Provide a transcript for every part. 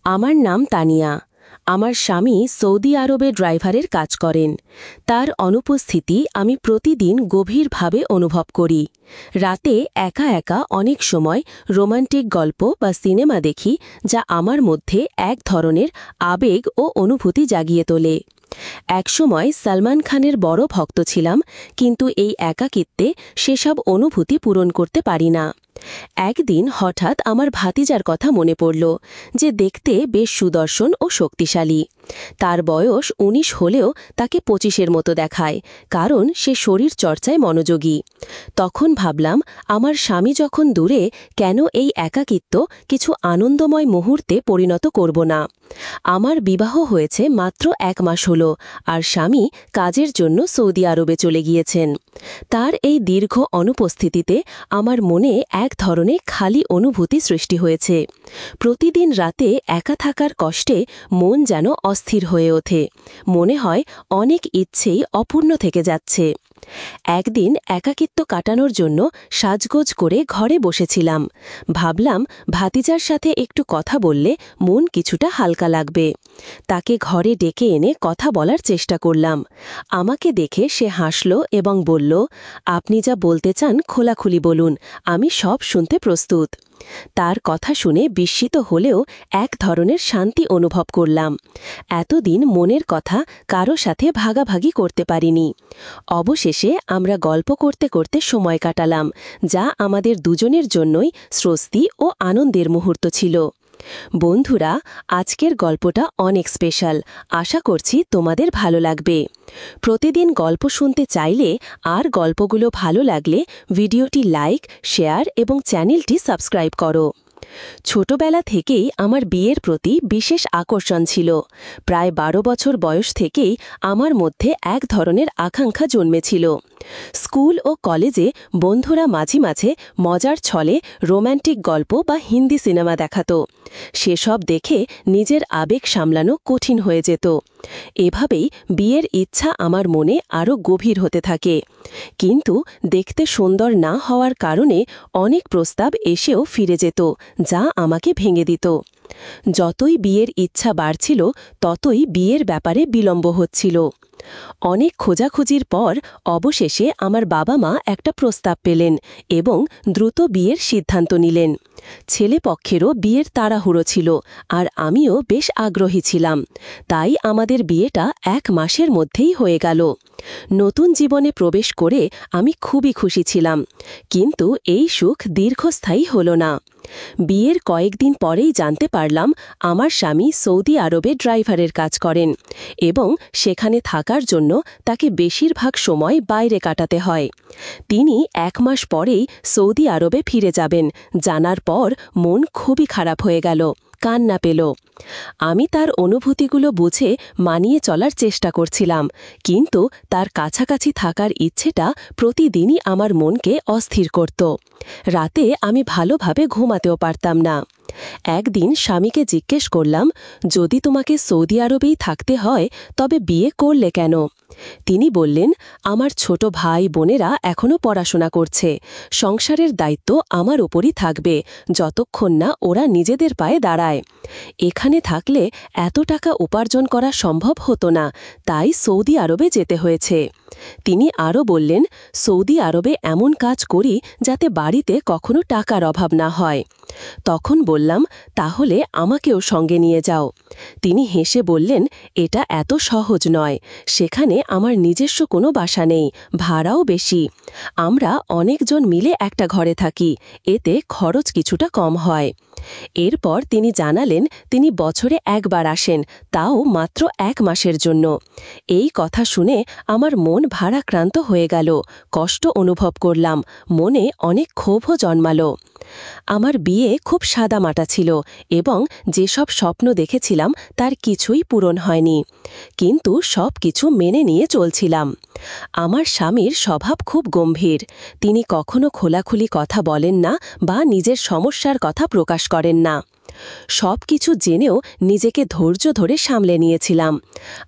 আমার নাম তানিয়া। আমার স্বামী সৌদি আরবে ড্রাইভারের কাজ করেন। তার অনুপস্থিতি আমি প্রতিদিন গভীরভাবে অনুভব করি। রাতে একা একা অনেক সময় রোমান্টিক গল্প বা সিনেমা দেখি, যা আমার মধ্যে এক ধরনের আবেগ ও অনুভূতি জাগিয়ে তোলে। একসময় সলমান খানের বড় ভক্ত ছিলাম, কিন্তু এই একাকিত্বে সেসব অনুভূতি পূরণ করতে পারি না। একদিন হঠাৎ আমার ভাতিজার কথা মনে পড়ল, যে দেখতে বেশ সুদর্শন ও শক্তিশালী। তার বয়স ১৯ হলেও তাকে ২৫-এর মতো দেখায়, কারণ সে শরীর চর্চায় মনোযোগী। তখন ভাবলাম, আমার স্বামী যখন দূরে, কেন এই একাকিত্ব কিছু আনন্দময় মুহূর্তে পরিণত করব না। আমার বিবাহ হয়েছে মাত্র ১ মাস হল, আর স্বামী কাজের জন্য সৌদি আরবে চলে গিয়েছেন। তার এই দীর্ঘ অনুপস্থিতিতে আমার মনে এক ধরনের খালি অনুভূতি সৃষ্টি হয়েছে। প্রতিদিন রাতে একা থাকার কষ্টে মন যেন অস্থির হয়ে ওঠে। মনে হয় অনেক ইচ্ছেই অপূর্ণ থেকে যাচ্ছে। একদিন একাকিত্ব কাটানোর জন্য সাজগোজ করে ঘরে বসেছিলাম। ভাবলাম, ভাতিজার সাথে একটু কথা বললে মন কিছুটা হালকা লাগবে। তাকে ঘরে ডেকে এনে কথা বলার চেষ্টা করলাম। আমাকে দেখে সে হাসল এবং বলল, আপনি যা বলতে চান খোলাখুলি বলুন, আমি সব শুনতে প্রস্তুত। তার কথা শুনে বিস্মিত হলেও এক ধরনের শান্তি অনুভব করলাম। এতদিন মনের কথা কারো সাথে ভাগাভাগি করতে পারিনি। অবশেষে আমরা গল্প করতে করতে সময় কাটালাম, যা আমাদের দুজনের জন্যই স্বস্তি ও আনন্দের মুহূর্ত ছিল। বন্ধুরা, আজকের গল্পটা অনেক স্পেশাল। আশা করছি তোমাদের ভালো লাগবে। প্রতিদিন গল্প শুনতে চাইলে আর গল্পগুলো ভালো লাগলে ভিডিওটি লাইক, শেয়ার এবং চ্যানেলটি সাবস্ক্রাইব করো। ছোটবেলা থেকেই আমার বিয়ের প্রতি বিশেষ আকর্ষণ ছিল। প্রায় ১২ বছর বয়স থেকেই আমার মধ্যে এক ধরনের আকাঙ্ক্ষা জন্মেছিল। স্কুল ও কলেজে বন্ধুরা মাঝে মাঝে মজার ছলে রোম্যান্টিক গল্প বা হিন্দি সিনেমা দেখাতো। সেসব দেখে নিজের আবেগ সামলানো কঠিন হয়ে যেত। এভাবেই বিয়ের ইচ্ছা আমার মনে আরও গভীর হতে থাকে। কিন্তু দেখতে সুন্দর না হওয়ার কারণে অনেক প্রস্তাব এসেও ফিরে যেত, যা আমাকে ভেঙে দিত। যতই বিয়ের ইচ্ছা বাড়ছিল, ততই বিয়ের ব্যাপারে বিলম্ব হচ্ছিল। অনেক খোঁজাখুঁজির পর অবশেষে আমার বাবা মা একটা প্রস্তাব পেলেন এবং দ্রুত বিয়ের সিদ্ধান্ত নিলেন। ছেলে পক্ষেরও বিয়ের তাড়াহুড়ো ছিল, আর আমিও বেশ আগ্রহী ছিলাম। তাই আমাদের বিয়েটা ১ মাসের মধ্যেই হয়ে গেল। নতুন জীবনে প্রবেশ করে আমি খুবই খুশি ছিলাম, কিন্তু এই সুখ দীর্ঘস্থায়ী হল না। বিয়ের কয়েকদিন পরেই জানতে পারলাম, আমার স্বামী সৌদি আরবে ড্রাইভারের কাজ করেন এবং সেখানে থাকার জন্য তাকে বেশিরভাগ সময় বাইরে কাটাতে হয়। তিনি ১ মাস পরেই সৌদি আরবে ফিরে যাবেন জানার পর মন খুবই খারাপ হয়ে গেল, কান্না পেল। আমি তার অনুভূতিগুলো বুঝে মানিয়ে চলার চেষ্টা করছিলাম, কিন্তু তার কাছাকাছি থাকার ইচ্ছেটা প্রতিদিনই আমার মনকে অস্থির করত। রাতে আমি ভালোভাবে ঘুমাতেও পারতাম না। একদিন স্বামীকে জিজ্ঞেস করলাম, যদি তোমাকে সৌদি আরবেই থাকতে হয়, তবে বিয়ে করলে কেন? তিনি বললেন, আমার ছোট ভাই বোনেরা এখনও পড়াশোনা করছে। সংসারের দায়িত্ব আমার উপরই থাকবে, যতক্ষণ না ওরা নিজেদের পায়ে দাঁড়ায়। এখানে থাকলে এত টাকা উপার্জন করা সম্ভব হতো না, তাই সৌদি আরবে যেতে হয়েছে। তিনি আরও বললেন, সৌদি আরবে এমন কাজ করি যাতে বাড়িতে কখনো টাকার অভাব না হয়। তখন বললাম, তাহলে আমাকেও সঙ্গে নিয়ে যাও। তিনি হেসে বললেন, এটা এত সহজ নয়। সেখানে আমার নিজস্ব কোনো বাসা নেই, ভাড়াও বেশি। আমরা অনেকজন মিলে একটা ঘরে থাকি, এতে খরচ কিছুটা কম হয়। এরপর তিনি জানালেন, তিনি বছরে ১ বার আসেন, তাও মাত্র ১ মাসের জন্য। এই কথা শুনে আমার মন ভারাক্রান্ত হয়ে গেল, কষ্ট অনুভব করলাম, মনে অনেক ক্ষোভও জন্মালো। আমার বিয়ে খুব সাদামাটা ছিল এবং যেসব স্বপ্ন দেখেছিলাম তার কিছুই পূরণ হয়নি, কিন্তু সব কিছু মেনে নিয়ে চলছিলাম। আমার স্বামীর স্বভাব খুব গম্ভীর। তিনি কখনো খোলাখুলি কথা বলেন না বা নিজের সমস্যার কথা প্রকাশ করেন না। সব কিছু জেনেও নিজেকে ধৈর্য ধরে সামলে নিয়েছিলাম।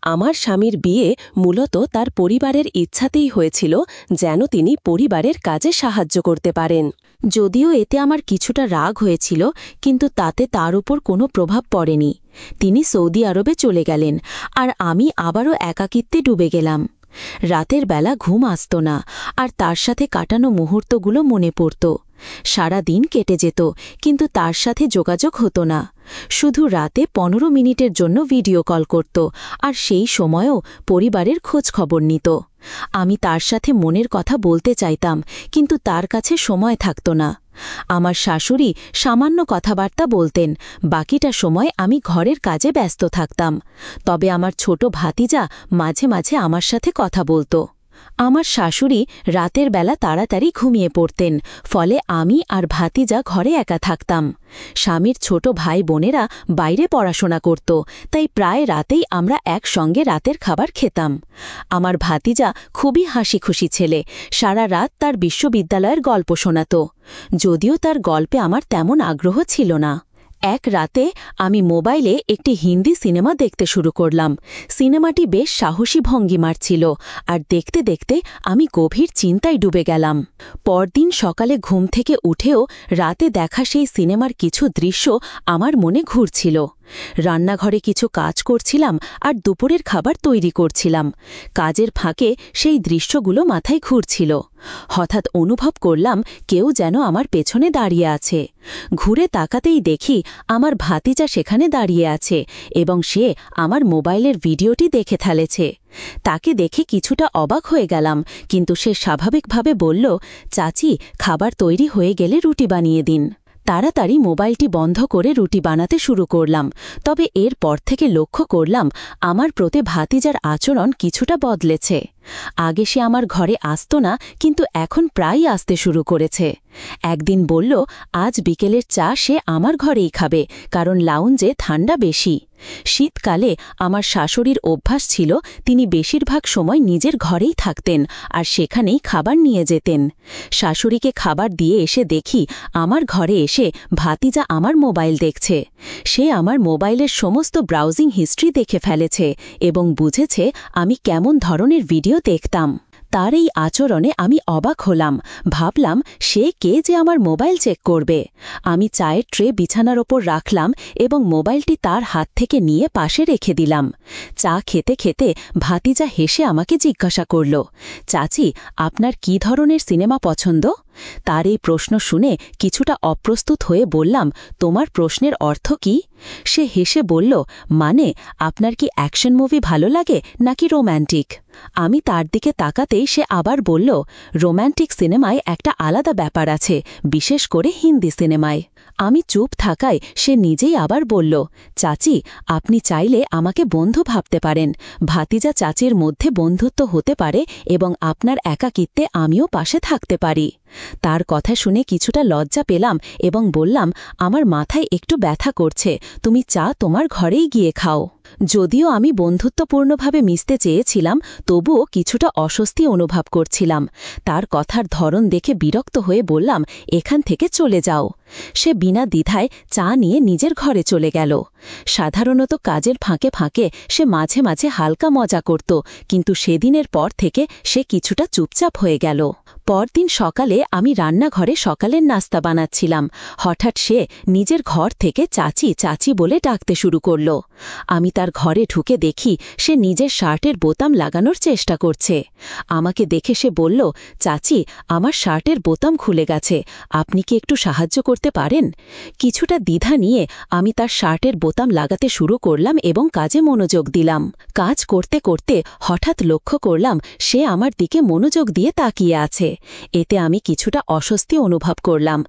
আমার স্বামীর বিয়ে মূলত তার পরিবারের ইচ্ছাতেই হয়েছিল, যেন তিনি পরিবারের কাজে সাহায্য করতে পারেন। যদিও এতে আমার কিছুটা রাগ হয়েছিল, কিন্তু তাতে তার উপর কোনো প্রভাব পড়েনি। তিনি সৌদি আরবে চলে গেলেন, আর আমি আবারও একাকিত্বে ডুবে গেলাম। রাতের বেলা ঘুম আসত না, আর তার সাথে কাটানো মুহূর্তগুলো মনে পড়ত। সারা দিন কেটে যেত, কিন্তু তার সাথে যোগাযোগ হতো না। শুধু রাতে 15 মিনিটের জন্য ভিডিও কল করত, আর সেই সময়ও পরিবারের খোঁজ খবর নিত। আমি তার সাথে মনের কথা বলতে চাইতাম, কিন্তু তার কাছে সময় থাকত না। আমার শাশুড়ি সামান্য কথাবার্তা বলতেন, বাকিটা সময় আমি ঘরের কাজে ব্যস্ত থাকতাম। তবে আমার ছোট ভাতিজা মাঝে মাঝে আমার সাথে কথা বলত। আমার শাশুড়ি রাতের বেলা তাড়াতাড়ি ঘুমিয়ে পড়তেন, ফলে আমি আর ভাতিজা ঘরে একা থাকতাম। স্বামীর ছোট ভাই বোনেরা বাইরে পড়াশোনা করত, তাই প্রায় রাতেই আমরা একসঙ্গে রাতের খাবার খেতাম। আমার ভাতিজা খুবই হাসিখুশি ছেলে, সারা রাত তার বিশ্ববিদ্যালয়ের গল্প শোনাত, যদিও তার গল্পে আমার তেমন আগ্রহ ছিল না। এক রাতে আমি মোবাইলে একটি হিন্দি সিনেমা দেখতে শুরু করলাম। সিনেমাটি বেশ সাহসী ভঙ্গিমার ছিল, আর দেখতে দেখতে আমি গভীর চিন্তায় ডুবে গেলাম। পরদিন সকালে ঘুম থেকে উঠেও রাতে দেখা সেই সিনেমার কিছু দৃশ্য আমার মনে ঘুরছিল। রান্নাঘরে কিছু কাজ করছিলাম, আর দুপুরের খাবার তৈরি করছিলাম। কাজের ফাঁকে সেই দৃশ্যগুলো মাথায় ঘুরছিল। হঠাৎ অনুভব করলাম কেউ যেন আমার পেছনে দাঁড়িয়ে আছে। ঘুরে তাকাতেই দেখি আমার ভাতিজা সেখানে দাঁড়িয়ে আছে, এবং সে আমার মোবাইলের ভিডিওটি দেখে ফেলেছে। তাকে দেখে কিছুটা অবাক হয়ে গেলাম, কিন্তু সে স্বাভাবিকভাবে বলল, চাচি, খাবার তৈরি হয়ে গেলে রুটি বানিয়ে দিন। তাড়াতাড়ি মোবাইলটি বন্ধ করে রুটি বানাতে শুরু করলাম। তবে এর পর থেকে লক্ষ্য করলাম আমার প্রতি ভাতিজার আচরণ কিছুটা বদলেছে। আগে সে আমার ঘরে আসত না, কিন্তু এখন প্রায়ই আসতে শুরু করেছে। একদিন বলল আজ বিকেলের চা সে আমার ঘরেই খাবে, কারণ লাউঞ্জে ঠান্ডা বেশি। শীতকালে আমার শাশুড়ির অভ্যাস ছিল তিনি বেশিরভাগ সময় নিজের ঘরেই থাকতেন, আর সেখানেই খাবার নিয়ে যেতেন। শাশুড়িকে খাবার দিয়ে এসে দেখি আমার ঘরে এসে ভাতিজা আমার মোবাইল দেখছে। সে আমার মোবাইলের সমস্ত ব্রাউজিং হিস্ট্রি দেখে ফেলেছে, এবং বুঝেছে আমি কেমন ধরনের ভিডিও দেখতাম। তার এই আচরণে আমি অবাক হলাম। ভাবলাম সে কে যে আমার মোবাইল চেক করবে। আমি চায়ের ট্রে বিছানার ওপর রাখলাম এবং মোবাইলটি তার হাত থেকে নিয়ে পাশে রেখে দিলাম। চা খেতে খেতে ভাতিজা হেসে আমাকে জিজ্ঞাসা করল, চাচি, আপনার কী ধরনের সিনেমা পছন্দ? তার এই প্রশ্ন শুনে কিছুটা অপ্রস্তুত হয়ে বললাম, তোমার প্রশ্নের অর্থ কি? সে হেসে বলল, মানে আপনার কি অ্যাকশন মুভি ভালো লাগে নাকি রোম্যান্টিক? আমি তার দিকে তাকাতেই সে আবার বলল, রোম্যান্টিক সিনেমায় একটা আলাদা ব্যাপার আছে, বিশেষ করে হিন্দি সিনেমায়। আমি চুপ থাকায় সে নিজেই আবার বলল, চাচি, আপনি চাইলে আমাকে বন্ধু ভাবতে পারেন। ভাতিজা চাচির মধ্যে বন্ধুত্ব হতে পারে, এবং আপনার একাকিত্বে আমিও পাশে থাকতে পারি। তার কথা শুনে কিছুটা লজ্জা পেলাম এবং বললাম, আমার মাথায় একটু ব্যথা করছে, তুমি চা তোমার ঘরেই গিয়ে খাও। যদিও আমি বন্ধুত্বপূর্ণভাবে মিশতে চেয়েছিলাম, তবুও কিছুটা অস্বস্তি অনুভব করছিলাম। তার কথার ধরন দেখে বিরক্ত হয়ে বললাম, এখান থেকে চলে যাও। সে বিনা দ্বিধায় চা নিয়ে নিজের ঘরে চলে গেল। সাধারণত কাজের ফাঁকে ফাঁকে সে মাঝে মাঝে হালকা মজা করত, কিন্তু সেদিনের পর থেকে সে কিছুটা চুপচাপ হয়ে গেল। পরদিন সকালে আমি রান্নাঘরে সকালের নাস্তা বানাচ্ছিলাম। হঠাৎ সে নিজের ঘর থেকে চাচি চাচি বলে ডাকতে শুরু করল। আমি তার ঘরে ঢুকে দেখি সে নিজের শার্টের বোতাম লাগানোর চেষ্টা করছে। আমাকে দেখে সে বলল, চাচি, আমার শার্টের বোতাম খুলে গেছে, আপনি কি একটু সাহায্য করতে পারেন? কিছুটা দ্বিধা নিয়ে আমি তার শার্টের বোতাম লাগাতে শুরু করলাম এবং কাজে মনোযোগ দিলাম। কাজ করতে করতে হঠাৎ লক্ষ্য করলাম সে আমার দিকে মনোযোগ দিয়ে তাকিয়ে আছে। এতে আমি কিছুটা অস্বস্তি অনুভব করলাম।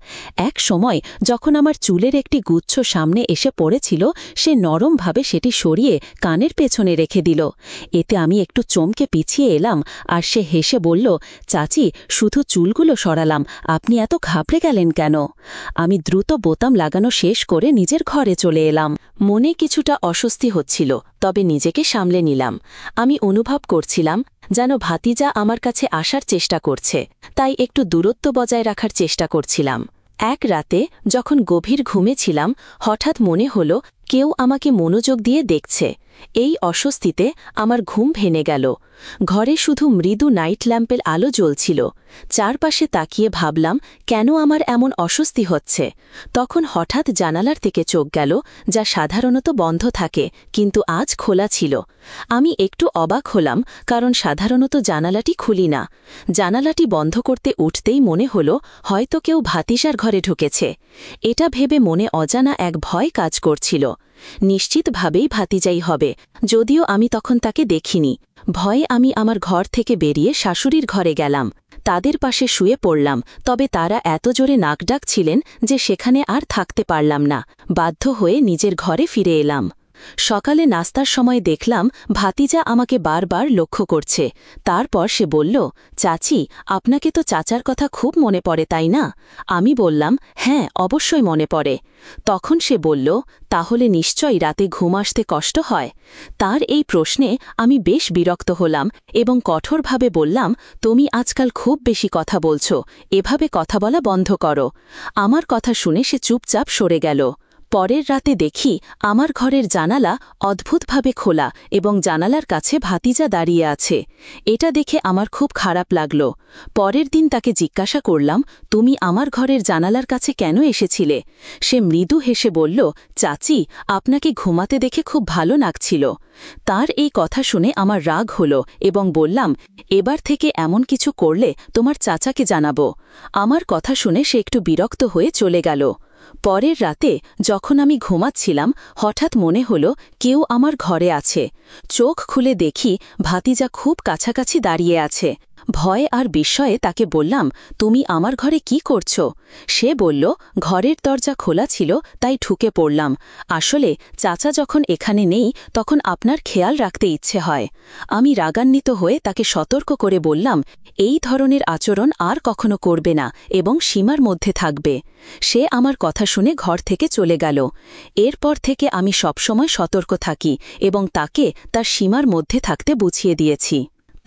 এক সময় যখন আমার চুলের একটি গুচ্ছ সামনে এসে পড়েছিল, সে নরমভাবে সেটি সরিয়ে কানের পেছনে রেখে দিল। এতে আমি একটু চমকে পিছিয়ে এলাম, আর সে হেসে বলল, চাচি, শুধু চুলগুলো সরালাম, আপনি এত ঘাবড়ে গেলেন কেন? আমি দ্রুত বোতাম লাগানো শেষ করে নিজের ঘরে চলে এলাম। মনে কিছুটা অস্বস্তি হচ্ছিল, তবে নিজেকে সামলে নিলাম। আমি অনুভব করছিলাম যেন ভাতিজা আমার কাছে আসার চেষ্টা করছে, তাই একটু দূরত্ব বজায় রাখার চেষ্টা করছিলাম। এক রাতে যখন গভীর ঘুমে ছিলাম হঠাৎ মনে হল কেউ আমাকে মনোযোগ দিয়ে দেখছে। এই অস্বস্তিতে আমার ঘুম ভেঙে গেল। ঘরে শুধু মৃদু নাইট ল্যাম্পের আলো জ্বলছিল। চারপাশে তাকিয়ে ভাবলাম কেন আমার এমন অস্বস্তি হচ্ছে। তখন হঠাৎ জানালার থেকে চোখ গেল, যা সাধারণত বন্ধ থাকে কিন্তু আজ খোলা ছিল। আমি একটু অবাক হলাম, কারণ সাধারণত জানালাটি খুলি না। জানালাটি বন্ধ করতে উঠতেই মনে হল হয়তো কেউ ভাতিসার ঘরে ঢুকেছে। এটা ভেবে মনে অজানা এক ভয় কাজ করছিল। নিশ্চিতভাবেই ভাতিজাই হবে, যদিও আমি তখন তাকে দেখিনি। ভয়ে আমি আমার ঘর থেকে বেরিয়ে শাশুড়ির ঘরে গেলাম। তাদের পাশে শুয়ে পড়লাম, তবে তারা এত জোরে নাক ডাকছিলেন যে সেখানে আর থাকতে পারলাম না। বাধ্য হয়ে নিজের ঘরে ফিরে এলাম। সকালে নাস্তার সময় দেখলাম ভাতিজা আমাকে বারবার লক্ষ্য করছে। তারপর সে বলল, চাচি, আপনাকে তো চাচার কথা খুব মনে পড়ে, তাই না? আমি বললাম, হ্যাঁ, অবশ্যই মনে পড়ে। তখন সে বলল, তাহলে নিশ্চয়ই রাতে ঘুম আসতে কষ্ট হয়। তার এই প্রশ্নে আমি বেশ বিরক্ত হলাম এবং কঠোরভাবে বললাম, তুমি আজকাল খুব বেশি কথা বলছো, এভাবে কথা বলা বন্ধ করো। আমার কথা শুনে সে চুপচাপ সরে গেল। পরের রাতে দেখি আমার ঘরের জানালা অদ্ভুতভাবে খোলা এবং জানালার কাছে ভাতিজা দাঁড়িয়ে আছে। এটা দেখে আমার খুব খারাপ লাগল। পরের দিন তাকে জিজ্ঞাসা করলাম, তুমি আমার ঘরের জানালার কাছে কেন এসেছিলে? সে মৃদু হেসে বলল, চাচি, আপনাকে ঘুমাতে দেখে খুব ভালো লাগছিল। তার এই কথা শুনে আমার রাগ হল এবং বললাম, এবার থেকে এমন কিছু করলে তোমার চাচাকে জানাবো। আমার কথা শুনে সে একটু বিরক্ত হয়ে চলে গেল। পরের রাতে যখন আমি ঘুমাচ্ছিলাম হঠাৎ মনে হল কেউ আমার ঘরে আছে। চোখ খুলে দেখি ভাতিজা খুব কাছাকাছি দাঁড়িয়ে আছে। ভয় আর বিস্ময়ে তাকে বললাম, তুমি আমার ঘরে কি করছো? সে বলল, ঘরের দরজা খোলা ছিল তাই ঢুকে পড়লাম। আসলে চাচা যখন এখানে নেই তখন আপনার খেয়াল রাখতে ইচ্ছে হয়। আমি রাগান্বিত হয়ে তাকে সতর্ক করে বললাম, এই ধরনের আচরণ আর কখনো করবে না এবং সীমার মধ্যে থাকবে। সে আমার কথা শুনে ঘর থেকে চলে গেল। এরপর থেকে আমি সবসময় সতর্ক থাকি এবং তাকে তার সীমার মধ্যে থাকতে বুঝিয়ে দিয়েছি।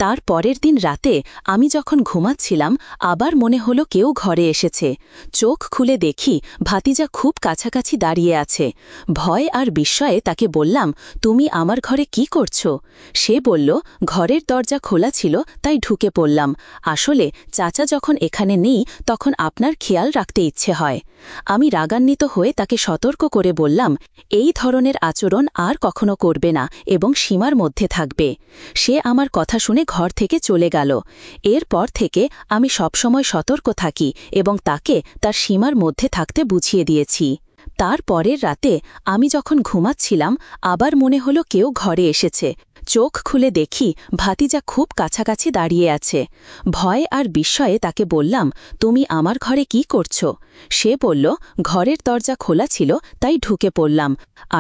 তার পরের দিন রাতে আমি যখন ঘুমাচ্ছিলাম আবার মনে হলো কেউ ঘরে এসেছে। চোখ খুলে দেখি ভাতিজা খুব কাছাকাছি দাঁড়িয়ে আছে। ভয় আর বিস্ময়ে তাকে বললাম, তুমি আমার ঘরে কি করছো? সে বলল, ঘরের দরজা খোলা ছিল তাই ঢুকে পড়লাম। আসলে চাচা যখন এখানে নেই তখন আপনার খেয়াল রাখতে ইচ্ছে হয়। আমি রাগান্বিত হয়ে তাকে সতর্ক করে বললাম, এই ধরনের আচরণ আর কখনো করবে না এবং সীমার মধ্যে থাকবে। সে আমার কথা শুনে ঘর থেকে চলে গেল। এরপর থেকে আমি সবসময় সতর্ক থাকি এবং তাকে তার সীমার মধ্যে থাকতে বুঝিয়ে দিয়েছি। তার পরের রাতে আমি যখন ঘুমাচ্ছিলাম আবার মনে হলো কেউ ঘরে এসেছে। চোখ খুলে দেখি ভাতিজা খুব কাছাকাছি দাঁড়িয়ে আছে। ভয় আর বিস্ময়ে তাকে বললাম, তুমি আমার ঘরে কি করছো? সে বলল, ঘরের দরজা খোলা ছিল তাই ঢুকে পড়লাম।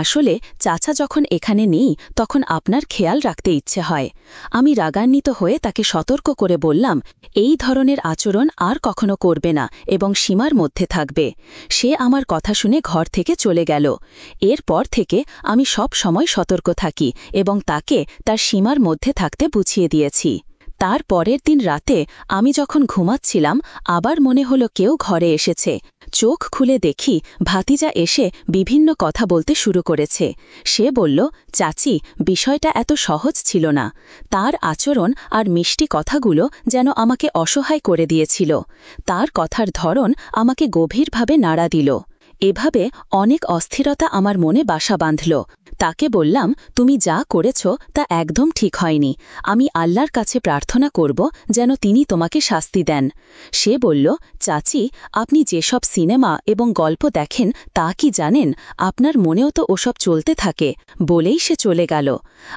আসলে চাচা যখন এখানে নেই তখন আপনার খেয়াল রাখতে ইচ্ছে হয়। আমি রাগান্বিত হয়ে তাকে সতর্ক করে বললাম, এই ধরনের আচরণ আর কখনো করবে না এবং সীমার মধ্যে থাকবে। সে আমার কথা শুনে ঘর থেকে চলে গেল। এরপর থেকে আমি সব সময় সতর্ক থাকি এবং তাকে তার সীমার মধ্যে থাকতে বুঝিয়ে দিয়েছি। তার পরের দিন রাতে আমি যখন ঘুমাচ্ছিলাম আবার মনে হলো কেউ ঘরে এসেছে। চোখ খুলে দেখি ভাতিজা এসে বিভিন্ন কথা বলতে শুরু করেছে। সে বলল, চাচি, বিষয়টা এত সহজ ছিল না। তার আচরণ আর মিষ্টি কথাগুলো যেন আমাকে অসহায় করে দিয়েছিল। তার কথার ধরন আমাকে গভীরভাবে নাড়া দিল। এভাবে অনেক অস্থিরতা আমার মনে বাসা বাঁধল। তাকে বললাম, তুমি যা করেছ তা একদম ঠিক হয়নি। আমি আল্লাহর কাছে প্রার্থনা করব যেন তিনি তোমাকে শাস্তি দেন। সে বলল, চাচি, আপনি যেসব সিনেমা এবং গল্প দেখেন তা কি জানেন? আপনার মনেও তো ওসব চলতে থাকে। বলেই সে চলে গেল।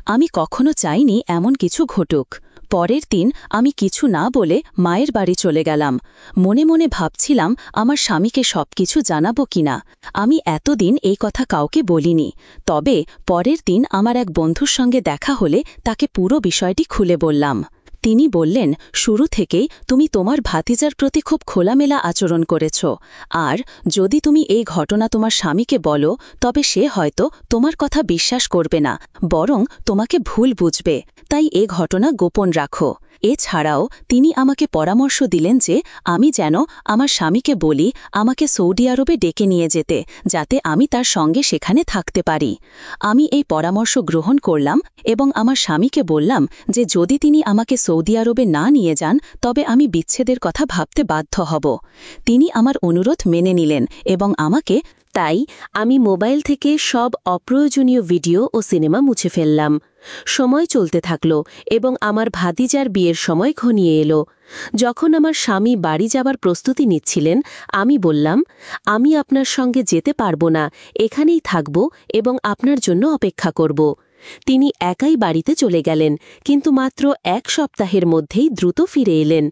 আমি কখনো চাইনি এমন কিছু ঘটুক। পরের দিন আমি কিছু না বলে মায়ের বাড়ি চলে গেলাম। মনে মনে ভাবছিলাম আমার স্বামীকে সবকিছু জানাবো কিনা। আমি এতদিন এই কথা কাউকে বলিনি। তবে পরের দিন আমার এক বন্ধুর সঙ্গে দেখা হলে তাকে পুরো বিষয়টি খুলে বললাম। তিনি বললেন, শুরু থেকেই তুমি তোমার ভাতিজার প্রতি খুব খোলামেলা আচরণ করেছ। আর যদি তুমি এই ঘটনা তোমার স্বামীকে বলো তবে সে হয়তো তোমার কথা বিশ্বাস করবে না, বরং তোমাকে ভুল বুঝবে। তাই এ ঘটনা গোপন রাখো। এছাড়াও তিনি আমাকে পরামর্শ দিলেন যে আমি যেন আমার স্বামীকে বলি আমাকে সৌদি আরবে ডেকে নিয়ে যেতে, যাতে আমি তার সঙ্গে সেখানে থাকতে পারি। আমি এই পরামর্শ গ্রহণ করলাম এবং আমার স্বামীকে বললাম যে যদি তিনি আমাকে সৌদি আরবে না নিয়ে যান তবে আমি বিচ্ছেদের কথা ভাবতে বাধ্য হব। তিনি আমার অনুরোধ মেনে নিলেন এবং আমাকে তাই আমি মোবাইল থেকে সব অপ্রয়োজনীয় ভিডিও ও সিনেমা মুছে ফেললাম। সময় চলতে থাকল এবং আমার ভাতিজার বিয়ের সময় ঘনিয়ে এলো। যখন আমার স্বামী বাড়ি যাবার প্রস্তুতি নিচ্ছিলেন, আমি বললাম, আমি আপনার সঙ্গে যেতে পারব না, এখানেই থাকব এবং আপনার জন্য অপেক্ষা করব। তিনি একাই বাড়িতে চলে গেলেন, কিন্তু মাত্র 1 সপ্তাহের মধ্যেই দ্রুত ফিরে এলেন।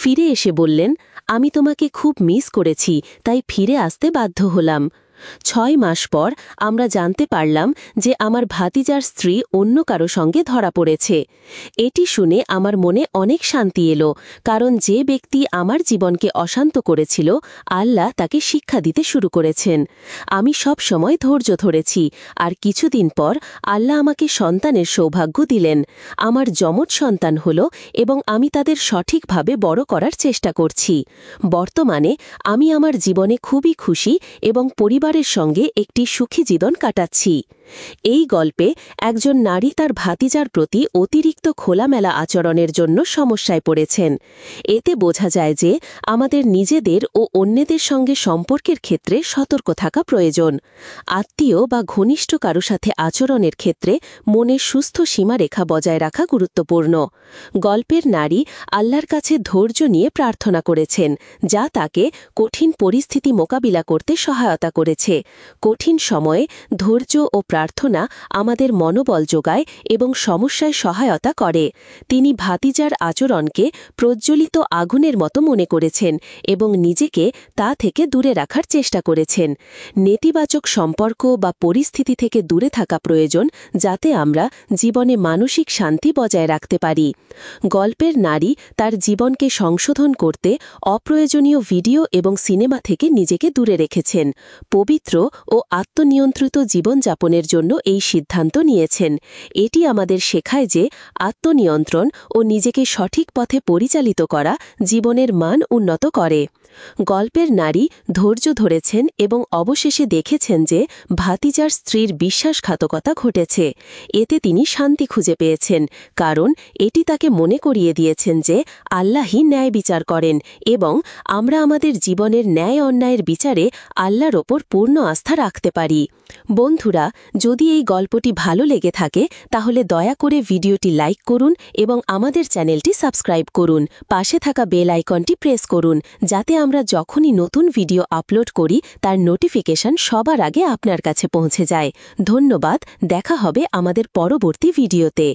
ফিরে এসে বললেন, আমি তোমাকে খুব মিস করেছি, তাই ফিরে আসতে বাধ্য হলাম। 6 মাস পর আমরা জানতে পারলাম যে আমার ভাতিজার স্ত্রী অন্য কারো সঙ্গে ধরা পড়েছে। এটি শুনে আমার মনে অনেক শান্তি এলো, কারণ যে ব্যক্তি আমার জীবনকে অশান্ত করেছিল, আল্লাহ তাকে শিক্ষা দিতে শুরু করেছেন। আমি সব সময় ধৈর্য ধরেছি, আর কিছুদিন পর আল্লাহ আমাকে সন্তানের সৌভাগ্য দিলেন। আমার যমজ সন্তান হল এবং আমি তাদের সঠিকভাবে বড় করার চেষ্টা করছি। বর্তমানে আমি আমার জীবনে খুবই খুশি এবং পরিবারের সঙ্গে একটি সুখী জীবন কাটাচ্ছি। এই গল্পে একজন নারী তার ভাতিজার প্রতি অতিরিক্ত খোলামেলা আচরণের জন্য সমস্যায় পড়েছেন। এতে বোঝা যায় যে আমাদের নিজেদের ও অন্যদের সঙ্গে সম্পর্কের ক্ষেত্রে সতর্ক থাকা প্রয়োজন। আত্মীয় বা ঘনিষ্ঠ কারো সাথে আচরণের ক্ষেত্রে মনের সুস্থ সীমারেখা বজায় রাখা গুরুত্বপূর্ণ। গল্পের নারী আল্লাহর কাছে ধৈর্য নিয়ে প্রার্থনা করেছেন, যা তাকে কঠিন পরিস্থিতি মোকাবিলা করতে সহায়তা করেছে। কঠিন সময়ে ধৈর্য ও প্রার্থনা আমাদের মনোবল যোগায় এবং সমস্যায় সহায়তা করে। তিনি ভাতিজার আচরণকে প্রজ্বলিত আগুনের মতো মনে করেছেন এবং নিজেকে তা থেকে দূরে রাখার চেষ্টা করেছেন। নেতিবাচক সম্পর্ক বা পরিস্থিতি থেকে দূরে থাকা প্রয়োজন, যাতে আমরা জীবনে মানসিক শান্তি বজায় রাখতে পারি। গল্পের নারী তার জীবনকে সংশোধন করতে অপ্রয়োজনীয় ভিডিও এবং সিনেমা থেকে নিজেকে দূরে রেখেছেন। পবিত্র ও আত্মনিয়ন্ত্রিত জীবনযাপনের জন্য এই সিদ্ধান্ত নিয়েছেন। এটি আমাদের শেখায় যে আত্মনিয়ন্ত্রণ ও নিজেকে সঠিক পথে পরিচালিত করা জীবনের মান উন্নত করে। গল্পের নারী ধৈর্য ধরেছেন এবং অবশেষে দেখেছেন যে ভাতিজার স্ত্রীর বিশ্বাসঘাতকতা ঘটেছে। এতে তিনি শান্তি খুঁজে পেয়েছেন, কারণ এটি তাকে মনে করিয়ে দিয়েছেন যে আল্লাহই ন্যায় বিচার করেন এবং আমরা আমাদের জীবনের ন্যায় অন্যায়ের বিচারে আল্লাহর ওপর পূর্ণ আস্থা রাখতে পারি। বন্ধুরা, যদি এই গল্পটি ভালো লেগে থাকে তাহলে দয়া করে ভিডিওটি লাইক করুন এবং আমাদের চ্যানেলটি সাবস্ক্রাইব করুন। পাশে থাকা বেল আইকনটি প্রেস করুন, যাতে আমরা যখনই নতুন ভিডিও আপলোড করি তার নোটিফিকেশন সবার আগে আপনার কাছে পৌঁছে যায়। ধন্যবাদ, দেখা হবে আমাদের পরবর্তী ভিডিওতে।